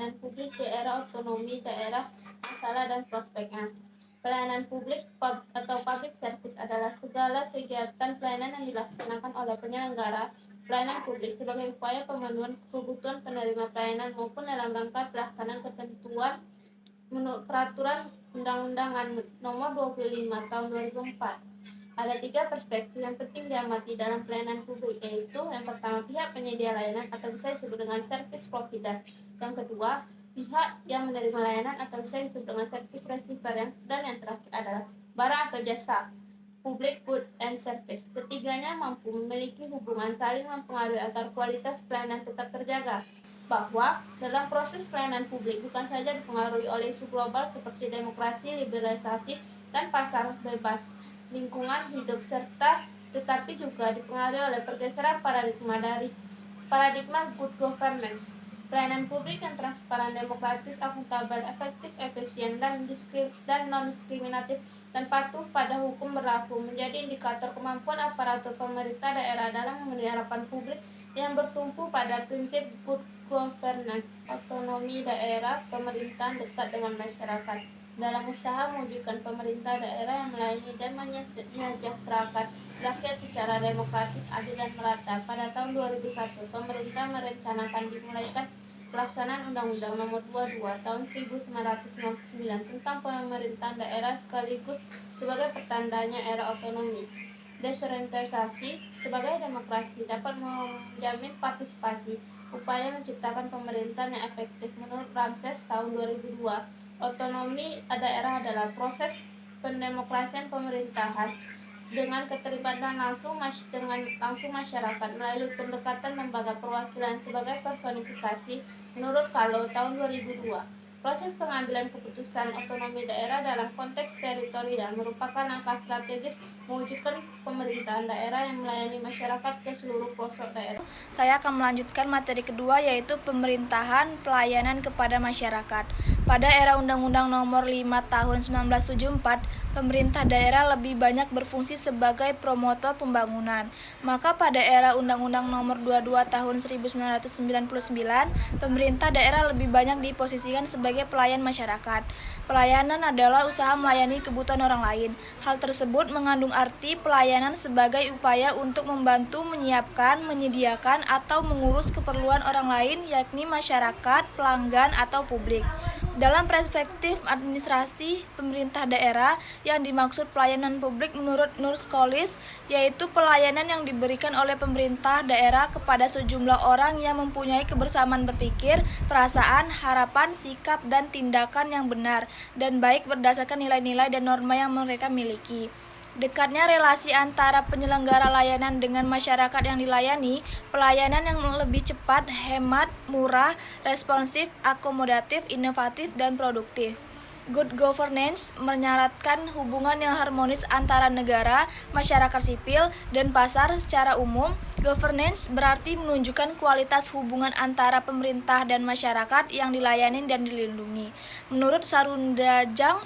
pelayanan publik di era otonomi daerah, masalah dan prospeknya. Pelayanan publik atau public service adalah segala kegiatan pelayanan yang dilaksanakan oleh penyelenggara pelayanan publik sebagai upaya pemenuhan kebutuhan penerima pelayanan maupun dalam rangka pelaksanaan ketentuan menurut Peraturan Undang-Undangan Nomor 25 Tahun 2004. Ada 3 perspektif yang penting diamati dalam pelayanan publik, yaitu yang pertama pihak penyedia layanan atau bisa disebut dengan service provider, yang kedua pihak yang menerima layanan atau bisa disebut dengan service receiver, dan yang terakhir adalah barang atau jasa public good and service. Ketiganya mampu memiliki hubungan saling mempengaruhi agar kualitas pelayanan tetap terjaga. Bahwa dalam proses pelayanan publik bukan saja dipengaruhi oleh isu global seperti demokrasi, liberalisasi, dan pasar bebas, lingkungan hidup serta tetapi juga dipengaruhi oleh pergeseran paradigma dari paradigma good governance, pelayanan publik yang transparan, demokratis, akuntabel, efektif, efisien, dan non-diskriminatif, dan patuh pada hukum berlaku menjadi indikator kemampuan aparatur pemerintah daerah dalam memenuhi harapan publik yang bertumpu pada prinsip good governance, otonomi daerah, pemerintahan dekat dengan masyarakat. Dalam usaha mewujudkan pemerintah daerah yang melayani dan menyejahterakan rakyat secara demokratis, adil, dan merata, pada tahun 2001, pemerintah merencanakan dimulaikan pelaksanaan Undang-Undang Nomor 22 Tahun 1999 tentang pemerintahan daerah sekaligus sebagai pertandanya era otonomi. Desentralisasi sebagai demokrasi dapat menjamin partisipasi, upaya menciptakan pemerintahan yang efektif. Menurut Ramses tahun 2002, otonomi daerah adalah proses pendemokrasian pemerintahan dengan keterlibatan langsung masyarakat melalui pendekatan lembaga perwakilan sebagai personifikasi. Menurut Kalo tahun 2002, proses pengambilan keputusan otonomi daerah dalam konteks teritorial merupakan langkah strategis mewujudkan pemerintahan daerah yang melayani masyarakat ke seluruh pelosok daerah. Saya akan melanjutkan materi kedua, yaitu pemerintahan pelayanan kepada masyarakat. Pada era Undang-Undang Nomor 5 Tahun 1974, pemerintah daerah lebih banyak berfungsi sebagai promotor pembangunan. Maka pada era Undang-Undang Nomor 22 Tahun 1999, pemerintah daerah lebih banyak diposisikan sebagai pelayan masyarakat. Pelayanan adalah usaha melayani kebutuhan orang lain. Hal tersebut mengandung arti pelayanan sebagai upaya untuk membantu menyiapkan, menyediakan, atau mengurus keperluan orang lain, yakni masyarakat, pelanggan, atau publik. Dalam perspektif administrasi pemerintah daerah, yang dimaksud pelayanan publik menurut Nurskolis yaitu pelayanan yang diberikan oleh pemerintah daerah kepada sejumlah orang yang mempunyai kebersamaan berpikir, perasaan, harapan, sikap, dan tindakan yang benar dan baik berdasarkan nilai-nilai dan norma yang mereka miliki. Dekatnya relasi antara penyelenggara layanan dengan masyarakat yang dilayani, pelayanan yang lebih cepat, hemat, murah, responsif, akomodatif, inovatif, dan produktif. Good governance menyaratkan hubungan yang harmonis antara negara, masyarakat sipil, dan pasar secara umum. Governance berarti menunjukkan kualitas hubungan antara pemerintah dan masyarakat yang dilayani dan dilindungi. Menurut Sarundajang,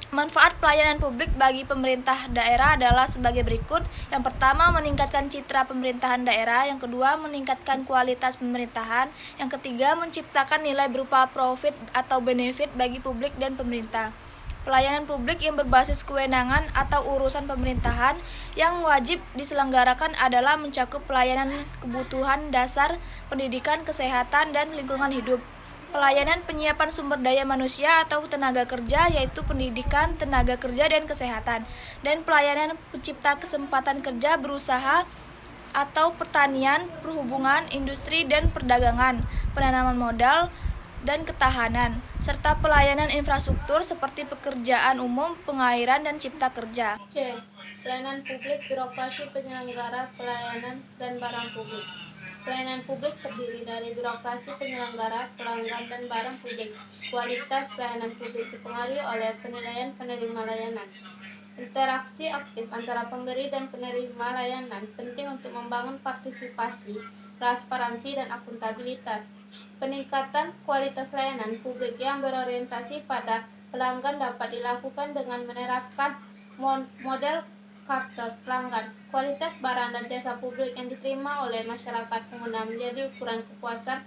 manfaat pelayanan publik bagi pemerintah daerah adalah sebagai berikut. Yang pertama, meningkatkan citra pemerintahan daerah. Yang kedua, meningkatkan kualitas pemerintahan. Yang ketiga, menciptakan nilai berupa profit atau benefit bagi publik dan pemerintah. Pelayanan publik yang berbasis kewenangan atau urusan pemerintahan yang wajib diselenggarakan adalah mencakup pelayanan kebutuhan dasar, pendidikan, kesehatan, dan lingkungan hidup. Pelayanan penyiapan sumber daya manusia atau tenaga kerja, yaitu pendidikan, tenaga kerja, dan kesehatan. Dan pelayanan pencipta kesempatan kerja berusaha atau pertanian, perhubungan, industri, dan perdagangan, penanaman modal, dan ketahanan, serta pelayanan infrastruktur seperti pekerjaan umum, pengairan, dan cipta kerja. C. Pelayanan publik, birokrasi penyelenggara pelayanan, dan barang publik. Pelayanan publik terdiri dari birokrasi penyelenggara, pelanggan, dan barang publik. Kualitas pelayanan publik dipengaruhi oleh penilaian penerima layanan. Interaksi aktif antara pemberi dan penerima layanan penting untuk membangun partisipasi, transparansi, dan akuntabilitas. Peningkatan kualitas layanan publik yang berorientasi pada pelanggan dapat dilakukan dengan menerapkan model karakter pelanggan. Kualitas barang dan jasa publik yang diterima oleh masyarakat pengguna menjadi ukuran kepuasan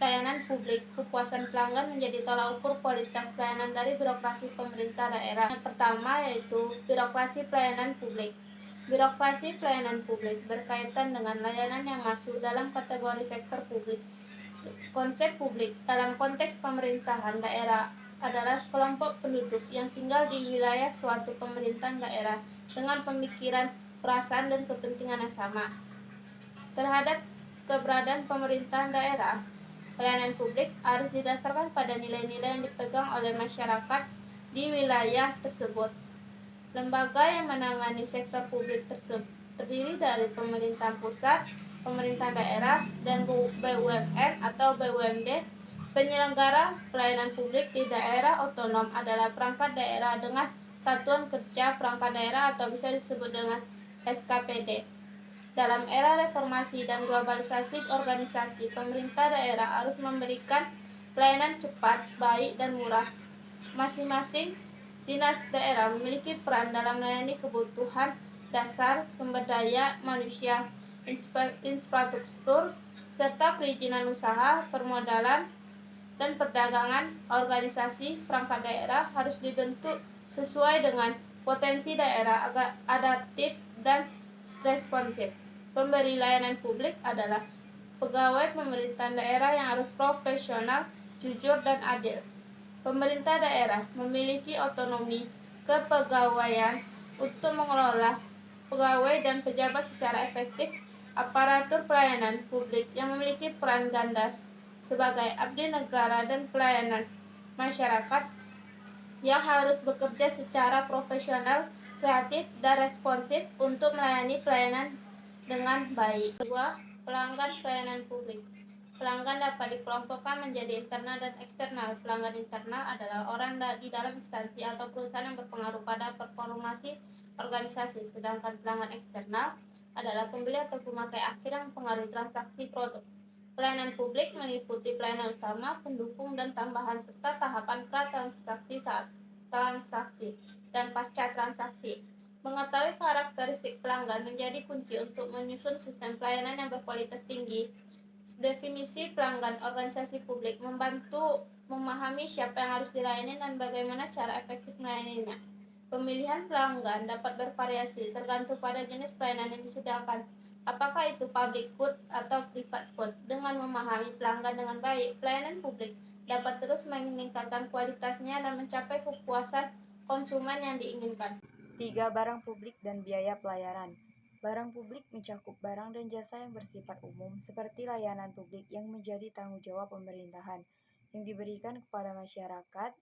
pelayanan publik. Kepuasan pelanggan menjadi tolak ukur kualitas pelayanan dari birokrasi pemerintah daerah. Yang pertama yaitu birokrasi pelayanan publik. Birokrasi pelayanan publik berkaitan dengan layanan yang masuk dalam kategori sektor publik. Konsep publik dalam konteks pemerintahan daerah adalah sekelompok penduduk yang tinggal di wilayah suatu pemerintahan daerah dengan pemikiran, perasaan, dan kepentingan yang sama. Terhadap keberadaan pemerintahan daerah, pelayanan publik harus didasarkan pada nilai-nilai yang dipegang oleh masyarakat di wilayah tersebut. Lembaga yang menangani sektor publik tersebut terdiri dari pemerintahan pusat, pemerintahan daerah, dan BUMN atau BUMD. Penyelenggara pelayanan publik di daerah otonom adalah perangkat daerah dengan satuan kerja perangkat daerah atau bisa disebut dengan SKPD. Dalam era reformasi dan globalisasi organisasi, pemerintah daerah harus memberikan pelayanan cepat, baik, dan murah. Masing-masing dinas daerah memiliki peran dalam melayani kebutuhan dasar sumber daya manusia, infrastruktur, serta perizinan usaha, permodalan, dan perdagangan. Organisasi perangkat daerah harus dibentuk sesuai dengan potensi daerah agar adaptif dan responsif. Pemberi layanan publik adalah pegawai pemerintahan daerah yang harus profesional, jujur, dan adil. Pemerintah daerah memiliki otonomi kepegawaian untuk mengelola pegawai dan pejabat secara efektif. Aparatur pelayanan publik yang memiliki peran ganda sebagai abdi negara dan pelayanan masyarakat yang harus bekerja secara profesional, kreatif, dan responsif untuk melayani pelayanan dengan baik. 2. Pelanggan pelayanan publik. Pelanggan dapat dikelompokkan menjadi internal dan eksternal. Pelanggan internal adalah orang di dalam instansi atau perusahaan yang berpengaruh pada performasi organisasi, sedangkan pelanggan eksternal adalah pembeli atau pemakai akhir yang mempengaruhi transaksi produk. Pelayanan publik meliputi pelayanan utama, pendukung, dan tambahan serta tahapan pra-transaksi, saat transaksi, dan pasca transaksi. Mengetahui karakteristik pelanggan menjadi kunci untuk menyusun sistem pelayanan yang berkualitas tinggi. Definisi pelanggan organisasi publik membantu memahami siapa yang harus dilayani dan bagaimana cara efektif melayaninya. Pemilihan pelanggan dapat bervariasi tergantung pada jenis pelayanan yang disediakan. Apakah itu public good atau private good? Dengan memahami pelanggan dengan baik, pelayanan publik dapat terus meningkatkan kualitasnya dan mencapai kepuasan konsumen yang diinginkan. 3. Barang publik dan biaya pelayanan. Barang publik mencakup barang dan jasa yang bersifat umum, seperti layanan publik yang menjadi tanggung jawab pemerintahan, yang diberikan kepada masyarakat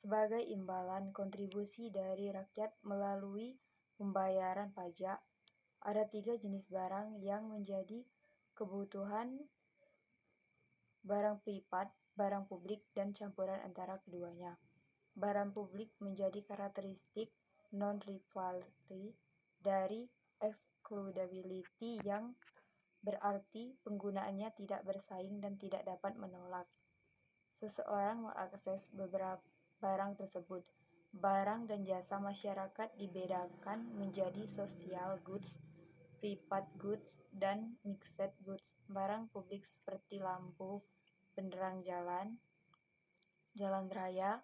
sebagai imbalan kontribusi dari rakyat melalui pembayaran pajak. Ada 3 jenis barang yang menjadi kebutuhan: barang privat, barang publik, dan campuran antara keduanya. Barang publik menjadi karakteristik non-rivalry dari excludability, yang berarti penggunaannya tidak bersaing dan tidak dapat menolak seseorang mengakses beberapa barang tersebut. Barang dan jasa masyarakat dibedakan menjadi social goods, private goods, dan mixed goods. Barang publik seperti lampu penerang jalan, jalan raya,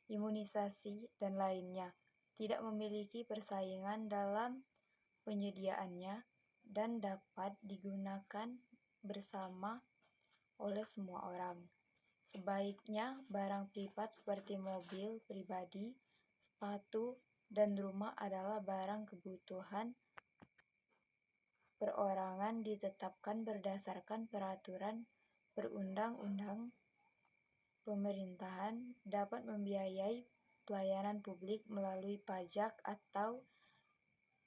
imunisasi, dan lainnya tidak memiliki persaingan dalam penyediaannya dan dapat digunakan bersama oleh semua orang. Sebaliknya, barang privat seperti mobil pribadi, sepatu, dan rumah adalah barang kebutuhan perorangan ditetapkan berdasarkan peraturan perundang-undang. Pemerintahan dapat membiayai pelayanan publik melalui pajak atau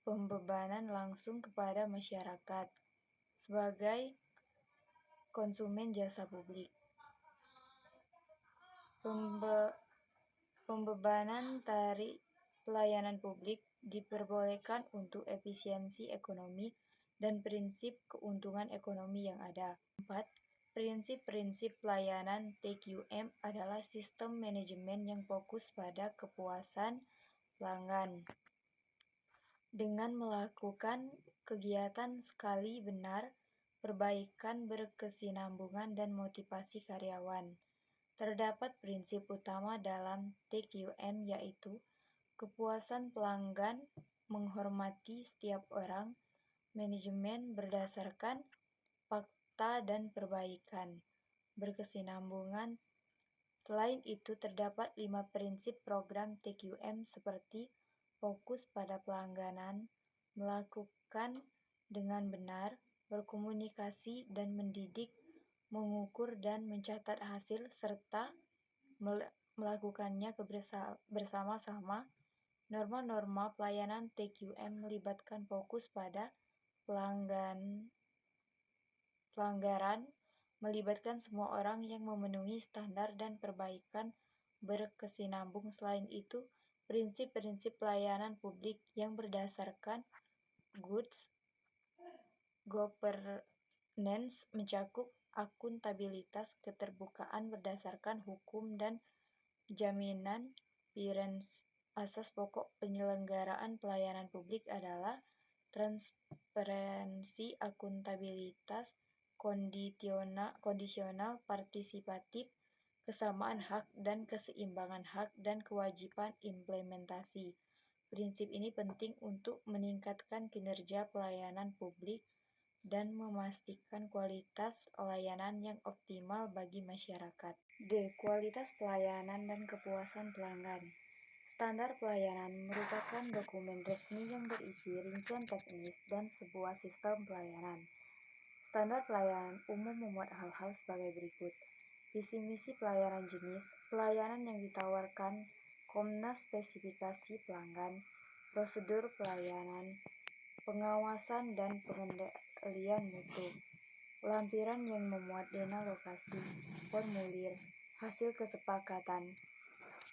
pembebanan langsung kepada masyarakat sebagai konsumen jasa publik. Pembebanan tarif pelayanan publik diperbolehkan untuk efisiensi ekonomi dan prinsip keuntungan ekonomi yang ada. 4. Prinsip-prinsip pelayanan TQM adalah sistem manajemen yang fokus pada kepuasan pelanggan. Dengan melakukan kegiatan sekali benar, perbaikan berkesinambungan, dan motivasi karyawan. Terdapat prinsip utama dalam TQM yaitu kepuasan pelanggan, menghormati setiap orang, manajemen berdasarkan fakta dan perbaikan berkesinambungan. Selain itu, terdapat 5 prinsip program TQM seperti fokus pada pelanggan, melakukan dengan benar, berkomunikasi dan mendidik, mengukur dan mencatat hasil, serta melakukannya bersama-sama. Norma-norma pelayanan TQM melibatkan fokus pada pelanggaran, melibatkan semua orang yang memenuhi standar, dan perbaikan berkesinambung. Selain itu, prinsip-prinsip pelayanan publik yang berdasarkan good governance mencakup akuntabilitas, keterbukaan berdasarkan hukum, dan jaminan fairness. Asas pokok penyelenggaraan pelayanan publik adalah transparansi, akuntabilitas, kondisional, partisipatif, kesamaan hak, dan keseimbangan hak dan kewajiban implementasi. Prinsip ini penting untuk meningkatkan kinerja pelayanan publik dan memastikan kualitas layanan yang optimal bagi masyarakat. D. Kualitas pelayanan dan kepuasan pelanggan. Standar pelayanan merupakan dokumen resmi yang berisi rincian teknis dan sebuah sistem pelayanan. Standar pelayanan umum memuat hal-hal sebagai berikut. Visi misi pelayanan, jenis pelayanan yang ditawarkan, komnas spesifikasi pelanggan, prosedur pelayanan, pengawasan dan pengendalian mutu, lampiran yang memuat dana lokasi, formulir, hasil kesepakatan.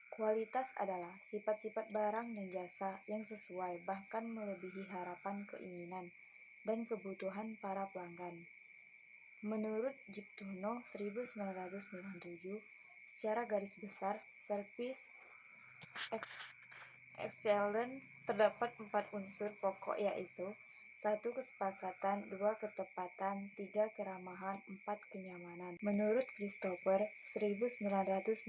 Kualitas adalah sifat-sifat barang dan jasa yang sesuai bahkan melebihi harapan, keinginan, dan kebutuhan para pelanggan. Menurut Jiptono 1997, secara garis besar, service excellence terdapat 4 unsur pokok yaitu 1. Kesepakatan, 2. Ketepatan, 3. Keramahan, 4. Kenyamanan. Menurut Christopher 1992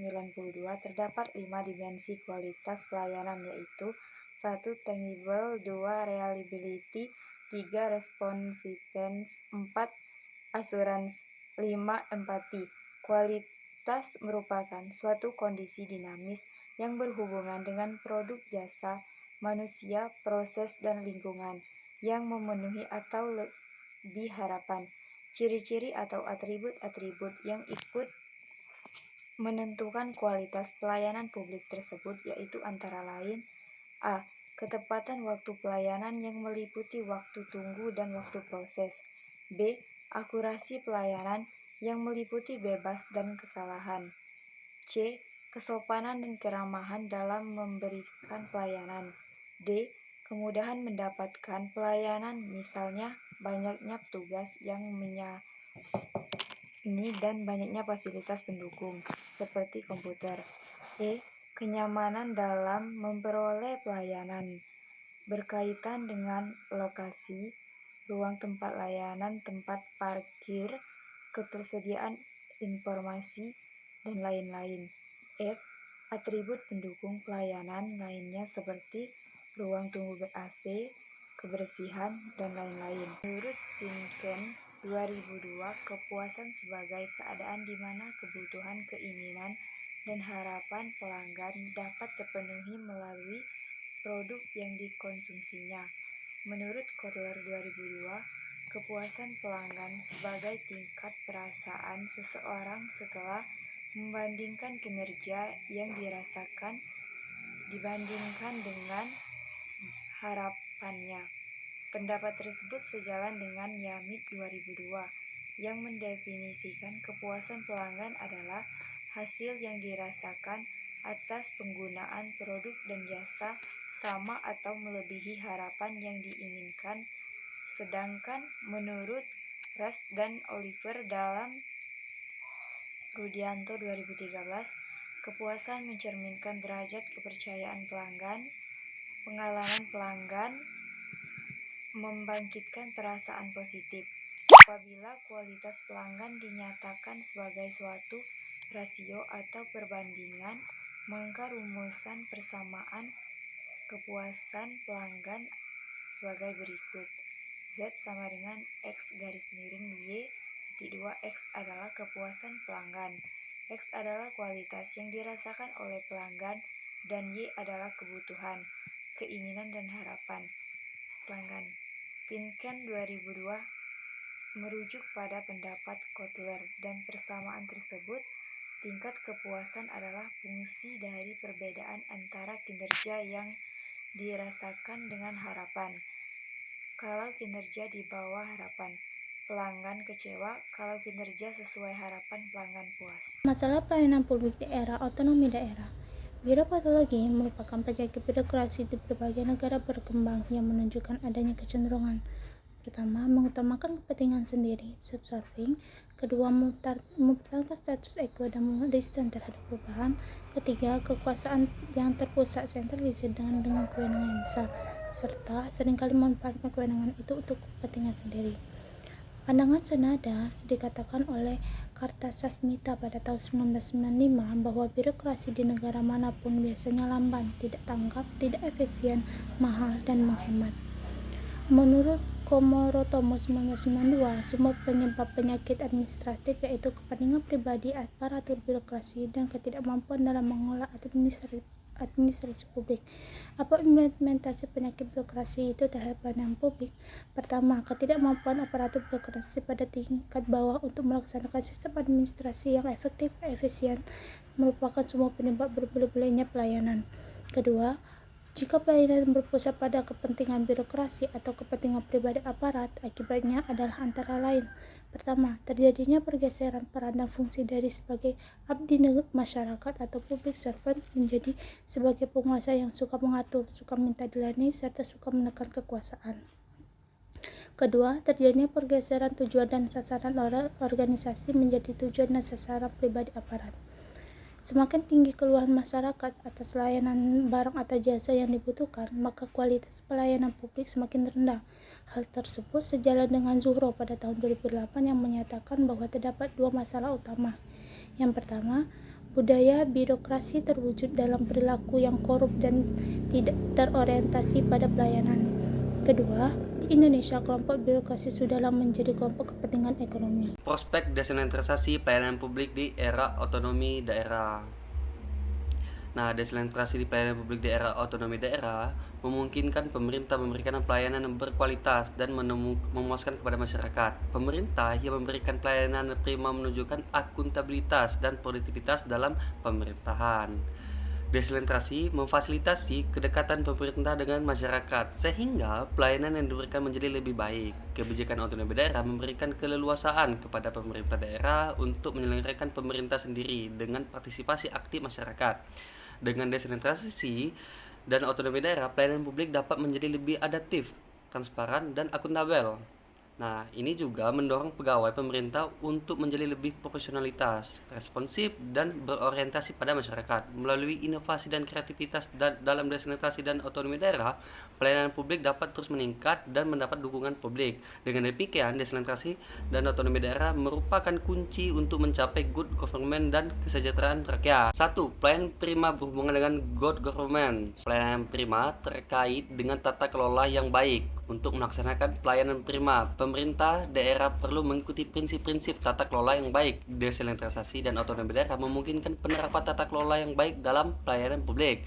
terdapat 5 dimensi kualitas pelayanan yaitu 1. Tangible, 2. Reliability, 3. Responsiveness, 4. Assurance, 5. Empati. Kualitas merupakan suatu kondisi dinamis yang berhubungan dengan produk, jasa, manusia, proses, dan lingkungan yang memenuhi atau lebih harapan. Ciri-ciri atau atribut-atribut yang ikut menentukan kualitas pelayanan publik tersebut yaitu antara lain: A. Ketepatan waktu pelayanan yang meliputi waktu tunggu dan waktu proses. B. Akurasi pelayanan yang meliputi bebas dan kesalahan. C. Kesopanan dan keramahan dalam memberikan pelayanan. D. Kemudahan mendapatkan pelayanan, misalnya banyaknya petugas yang melayani dan banyaknya fasilitas pendukung, seperti komputer. E. Kenyamanan dalam memperoleh pelayanan, berkaitan dengan lokasi, ruang tempat layanan, tempat parkir, ketersediaan informasi, dan lain-lain. F. Atribut pendukung pelayanan lainnya seperti ruang tunggu ber-AC, kebersihan, dan lain-lain. Menurut Timken 2002, kepuasan sebagai keadaan di mana kebutuhan, keinginan, dan harapan pelanggan dapat terpenuhi melalui produk yang dikonsumsinya. Menurut Kotler 2002, kepuasan pelanggan sebagai tingkat perasaan seseorang setelah membandingkan kinerja yang dirasakan dibandingkan dengan harapannya. Pendapat tersebut sejalan dengan Yamit 2002 yang mendefinisikan kepuasan pelanggan adalah hasil yang dirasakan atas penggunaan produk dan jasa sama atau melebihi harapan yang diinginkan. Sedangkan menurut Rust dan Oliver dalam Rudianto 2013, kepuasan mencerminkan derajat kepercayaan pelanggan. Pengalaman pelanggan membangkitkan perasaan positif. apabila kualitas pelanggan dinyatakan sebagai suatu rasio atau perbandingan, maka rumusan persamaan kepuasan pelanggan sebagai berikut. Z sama dengan X garis miring Y titik 2. X adalah kepuasan pelanggan, X adalah kualitas yang dirasakan oleh pelanggan, dan Y adalah kebutuhan, keinginan, dan harapan pelanggan. Pinken 2002 merujuk pada pendapat Kotler, dan persamaan tersebut, tingkat kepuasan adalah fungsi dari perbedaan antara kinerja yang dirasakan dengan harapan. Kalau kinerja di bawah harapan, pelanggan kecewa. Kalau kinerja sesuai harapan, pelanggan puas. Masalah pelayanan publik di era otonomi daerah. Biropatologi merupakan penyakit birokrasi di berbagai negara berkembang yang menunjukkan adanya kecenderungan. Pertama, mengutamakan kepentingan sendiri, self-serving. Kedua, mempertahankan status ego dan resisten terhadap perubahan. Ketiga, kekuasaan yang terpusat sentralisir dengan kewenangan yang besar, serta seringkali memanfaatkan kewenangan itu untuk kepentingan sendiri. Pandangan senada dikatakan oleh Kartasasmita pada tahun 1995 bahwa birokrasi di negara manapun biasanya lamban, tidak tanggap, tidak efisien, mahal, dan menghemat. Menurut Komorotomo 1992, sumber penyebab penyakit administratif yaitu kepentingan pribadi, aparatur birokrasi, dan ketidakmampuan dalam mengolah administrasi publik. Apa implementasi penyakit birokrasi itu terhadap pelayanan publik? Pertama, ketidakmampuan aparatur birokrasi pada tingkat bawah untuk melaksanakan sistem administrasi yang efektif dan efisien merupakan semua penyebab berbelit-belitnya pelayanan. Kedua, jika pelayanan berpusat pada kepentingan birokrasi atau kepentingan pribadi aparat, akibatnya adalah antara lain. Pertama, terjadinya pergeseran peran dan fungsi dari sebagai abdi masyarakat atau public servant menjadi sebagai penguasa yang suka mengatur, suka minta dilayani, serta suka menekan kekuasaan. Kedua, terjadinya pergeseran tujuan dan sasaran organisasi menjadi tujuan dan sasaran pribadi aparat. Semakin tinggi keluhan masyarakat atas layanan barang atau jasa yang dibutuhkan, maka kualitas pelayanan publik semakin rendah. Hal tersebut sejalan dengan Zuhro pada tahun 2008 yang menyatakan bahwa terdapat dua masalah utama. Yang pertama, budaya birokrasi terwujud dalam perilaku yang korup dan tidak terorientasi pada pelayanan. Kedua, di Indonesia kelompok birokrasi sudahlah menjadi kelompok kepentingan ekonomi. Prospek desentralisasi pelayanan publik di era otonomi daerah. Nah, desentralisasi di pelayanan publik di era otonomi daerah memungkinkan pemerintah memberikan pelayanan yang berkualitas dan memuaskan kepada masyarakat. Pemerintah yang memberikan pelayanan prima menunjukkan akuntabilitas dan produktivitas dalam pemerintahan. Desentralisasi memfasilitasi kedekatan pemerintah dengan masyarakat sehingga pelayanan yang diberikan menjadi lebih baik. Kebijakan otonomi daerah memberikan keleluasaan kepada pemerintah daerah untuk menyelenggarakan pemerintah sendiri dengan partisipasi aktif masyarakat. Dengan desentralisasi dan otonomi daerah, pelayanan publik dapat menjadi lebih adaptif, transparan, dan akuntabel. Nah, ini juga mendorong pegawai pemerintah untuk menjadi lebih profesionalitas, responsif, dan berorientasi pada masyarakat. Melalui inovasi dan kreativitas dalam desentralisasi dan otonomi daerah, pelayanan publik dapat terus meningkat dan mendapat dukungan publik. Dengan demikian, desentralisasi dan otonomi daerah merupakan kunci untuk mencapai good government dan kesejahteraan rakyat. 1. Pelayanan prima berhubungan dengan good government. Pelayanan prima terkait dengan tata kelola yang baik. Untuk melaksanakan pelayanan prima, pemerintah daerah perlu mengikuti prinsip-prinsip tata kelola yang baik. Desentralisasi dan otonomi daerah memungkinkan penerapan tata kelola yang baik dalam pelayanan publik.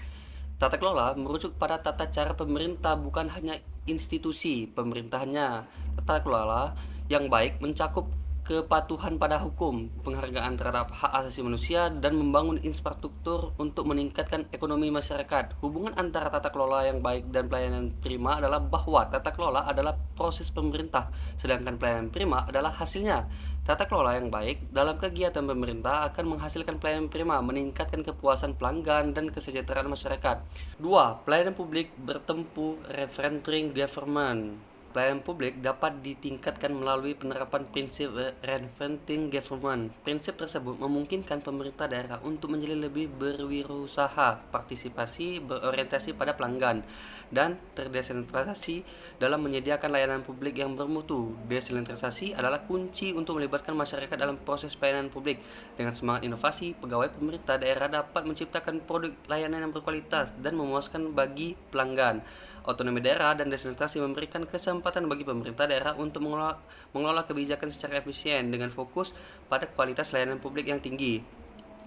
Tata kelola merujuk pada tata cara pemerintah, bukan hanya institusi pemerintahannya. Tata kelola yang baik mencakup kepatuhan pada hukum, penghargaan terhadap hak asasi manusia, dan membangun infrastruktur untuk meningkatkan ekonomi masyarakat. Hubungan antara tata kelola yang baik dan pelayanan prima adalah bahwa tata kelola adalah proses pemerintah, sedangkan pelayanan prima adalah hasilnya. Tata kelola yang baik dalam kegiatan pemerintah akan menghasilkan pelayanan prima, meningkatkan kepuasan pelanggan dan kesejahteraan masyarakat. 2. Pelayanan publik bertempu referendum government. pelayanan publik dapat ditingkatkan melalui penerapan prinsip reinventing government. Prinsip tersebut memungkinkan pemerintah daerah untuk menjadi lebih berwirausaha, partisipasi, berorientasi pada pelanggan, dan terdesentralisasi dalam menyediakan layanan publik yang bermutu. Desentralisasi adalah kunci untuk melibatkan masyarakat dalam proses pelayanan publik. Dengan semangat inovasi, pegawai pemerintah daerah dapat menciptakan produk layanan yang berkualitas dan memuaskan bagi pelanggan. Otonomi daerah dan desentralisasi memberikan kesempatan bagi pemerintah daerah untuk mengelola kebijakan secara efisien dengan fokus pada kualitas layanan publik yang tinggi.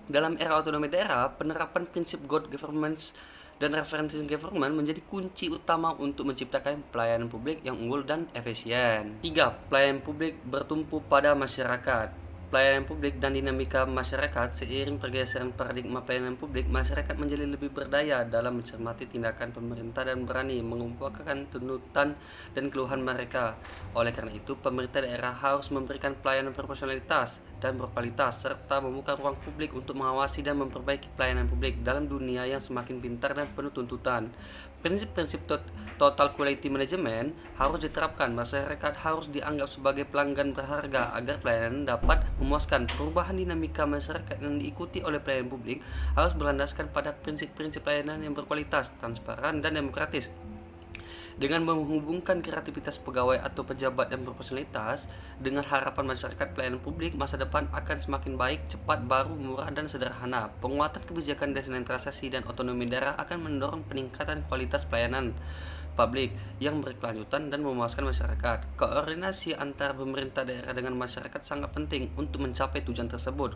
Dalam era otonomi daerah, penerapan prinsip good governance dan referencing government menjadi kunci utama untuk menciptakan pelayanan publik yang unggul dan efisien. 3. Pelayanan publik bertumpu pada masyarakat. Pelayanan publik dan dinamika masyarakat. Seiring pergeseran paradigma pelayanan publik, masyarakat menjadi lebih berdaya dalam mencermati tindakan pemerintah dan berani mengemukakan tuntutan dan keluhan mereka. Oleh karena itu, pemerintah daerah harus memberikan pelayanan berprofesionalitas dan berkualitas, serta membuka ruang publik untuk mengawasi dan memperbaiki pelayanan publik dalam dunia yang semakin pintar dan penuh tuntutan. Prinsip-prinsip total quality management harus diterapkan. Masyarakat harus dianggap sebagai pelanggan berharga agar pelayanan dapat memuaskan. Perubahan dinamika masyarakat yang diikuti oleh pelayanan publik harus berlandaskan pada prinsip-prinsip pelayanan yang berkualitas, transparan, dan demokratis. Dengan menghubungkan kreativitas pegawai atau pejabat dan profesionalitas dengan harapan masyarakat, pelayanan publik masa depan akan semakin baik, cepat, baru, murah, dan sederhana. Penguatan kebijakan desentralisasi dan otonomi daerah akan mendorong peningkatan kualitas pelayanan publik yang berkelanjutan dan memuaskan masyarakat. Koordinasi antara pemerintah daerah dengan masyarakat sangat penting untuk mencapai tujuan tersebut.